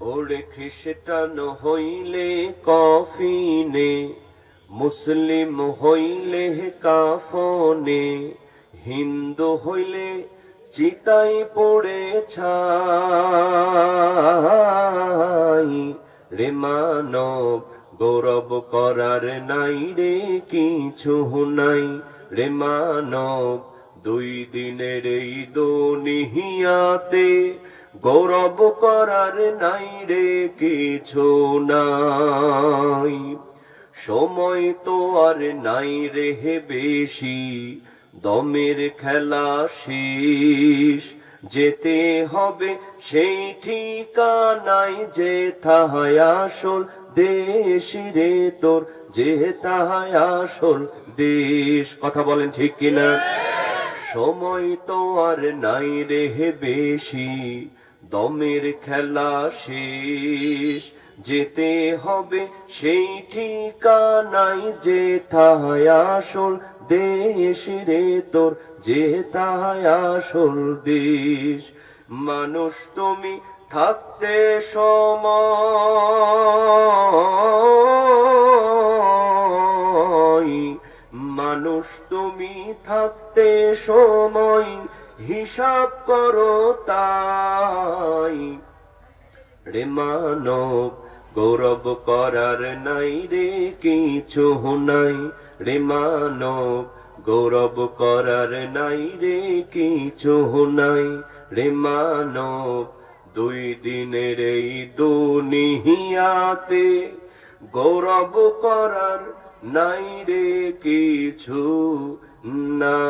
ওরে খ্রিস্টান হইলে কফিনে, মুসলিম হইলে কাফনে, হিন্দু হইলে চিতাই পড়ে ছাই। রে মানব গৌরব করার নাই রে কিছু নাই। রে মানব দুই দিনের এই দুনিয়াতে গৌরব করার নাই রে কিছু নাই। সময় তো আর নাই রে বেশি, দমের খেলা শেষ। যেতে হবে সেই ঠিকানায় যেথায় আসল দেশ রে তোর, যেথায় আসল দেশ। কথা বলেন ঠিক কিনা? সময় তো আর নাই রে বেশি, দমের খেলা শেষ। যেতে হবে সেই ঠিকানায় যেথায় আসল দেশ রে তোর, যেথায় আসল দেশ। মানুষ তুমি থাকতে সময়, মানুষ তুমি থাকতে সময় হিসাব করো তাই। রে মানব গৌরব করার নাই রে কিছু নাই। রে মানব গৌরব করার নাই রে কিছু নাই। রে মানব দুই দিনের এই দুনিয়াতে গৌরব করার নাই রে কিছু না।